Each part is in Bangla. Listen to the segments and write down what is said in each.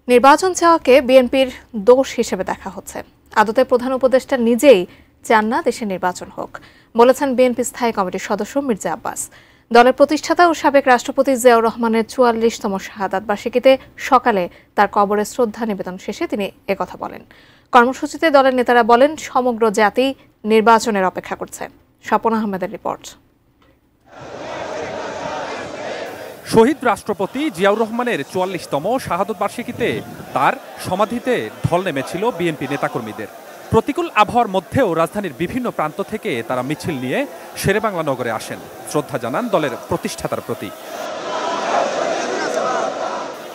নির্বাচন চাওয়াকে বিএনপির দোষ হিসেবে দেখা হচ্ছে। আদতে প্রধান উপদেষ্টা নিজেই চান না দেশে নির্বাচন হোক, বলেছেন বিএনপি স্থায়ী কমিটির সদস্য মির্জা আব্বাস। দলের প্রতিষ্ঠাতা ও সাবেক রাষ্ট্রপতি জিয়াউর রহমানের ৪৪তম শাহাদাত বার্ষিকীতে সকালে তার কবরে শ্রদ্ধা নিবেদন শেষে তিনি একথা বলেন। কর্মসূচিতে দলের নেতারা বলেন, সমগ্র জাতি নির্বাচনের অপেক্ষা করছে। স্বপন আহমেদের রিপোর্ট। শহীদ রাষ্ট্রপতি জিয়াউর রহমানের ৪৪তম শাহাদত বার্ষিকীতে তার সমাধিতে ঢল নেমেছিল বিএনপি নেতাকর্মীদের। প্রতিকূল আবহাওয়ার মধ্যেও রাজধানীর বিভিন্ন প্রান্ত থেকে তারা মিছিল নিয়ে শেরেবাংলা নগরে আসেন, শ্রদ্ধা জানান দলের প্রতিষ্ঠাতার প্রতি।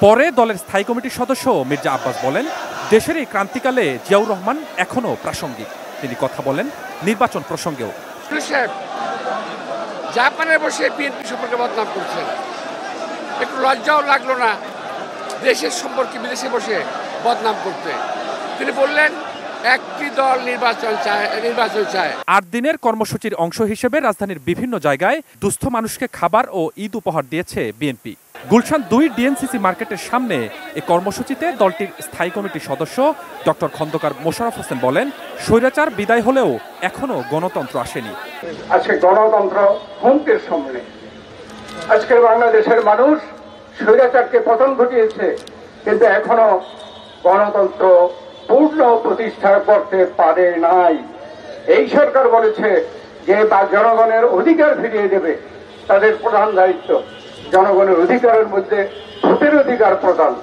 পরে দলের স্থায়ী কমিটির সদস্য মির্জা আব্বাস বলেন, দেশের এই ক্রান্তিকালে জিয়াউর রহমান এখনও প্রাসঙ্গিক। তিনি কথা বলেন নির্বাচন প্রসঙ্গেও। জাপানে বসে বিএনপি সম্পর্কে বদনাম করছেন, একটু লজ্জাও লাগলো না দেশের সম্পর্কে বিদেশে বসে বদনাম করতে? তিনি বললেন একটি দল নির্বাচন চায়। ৮ দিনের কর্মসূচির অংশ হিসেবে রাজধানীর বিভিন্ন জায়গায় দুস্থ মানুষকে খাবার ও ঈদ উপহার দিয়েছে বিএনপি। গুলশান ২ ডিএনসিসি মার্কেটের সামনে এই কর্মসূচিতে দলটির স্থায়ী কমিটির সদস্য ডক্টর খন্দকার মোশাররফ হোসেন বলেন, স্বৈরাচার বিদায় হলেও এখনো গণতন্ত্র আসেনি। আজকে গণতন্ত্র হুমকির সামনে। আজকের বাংলাদেশের মানুষ স্বৈরাচারকে পতন ঘটিয়েছে, কিন্তু এখনো গণতন্ত্র পূর্ণ প্রতিষ্ঠা করতে পারে নাই। এই সরকার বলেছে যে জনগণের অধিকার ফিরিয়ে দেবে, তাদের প্রধান দায়িত্ব জনগণের অধিকারের মধ্যে ভোটের অধিকার প্রদান।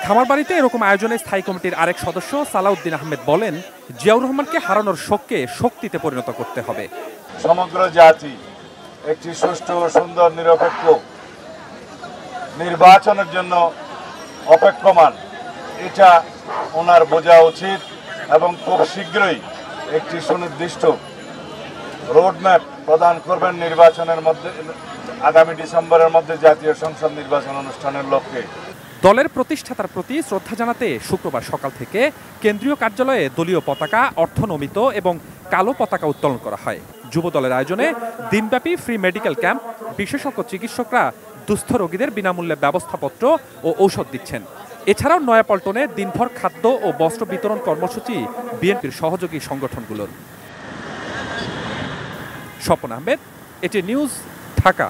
খামারবাড়িতে এরকম আয়োজনে স্থায়ী কমিটির আরেক সদস্য সালাউদ্দিন আহমেদ বলেন, জিয়াউর রহমানকে হারানোর শোককে শক্তিতে পরিণত করতে হবে। সমগ্র জাতি একটি সুষ্ঠু সুন্দর নিরপেক্ষ নির্বাচনের জন্য অপেক্ষমান, এটা ওনার বোঝা উচিত এবং খুব শীঘ্রই একটি সুনির্দিষ্ট রোডম্যাপ প্রদান করবেন নির্বাচনের মধ্যে, আগামী ডিসেম্বরের মধ্যে জাতীয় সংসদ নির্বাচন অনুষ্ঠানের লক্ষ্যে। দলের প্রতিষ্ঠাতার প্রতি শ্রদ্ধা জানাতে শুক্রবার সকাল থেকে কেন্দ্রীয় কার্যালয়ে দলীয় পতাকা, অর্ধনমিত এবং কালো পতাকা উত্তোলন করা হয়। যুব দলের আয়োজনে দিনব্যাপী ফ্রি মেডিকেল ক্যাম্প, বিশেষজ্ঞ চিকিৎসকরা দুস্থ রোগীদের বিনামূল্যে ব্যবস্থাপত্র ও ঔষধ দিচ্ছেন। এছাড়াও নয়াপল্টনে দিনভর খাদ্য ও বস্ত্র বিতরণ কর্মসূচি বিএনপির সহযোগী সংগঠনগুলোর। স্বপন আহমেদ, এটি নিউজ, ঢাকা।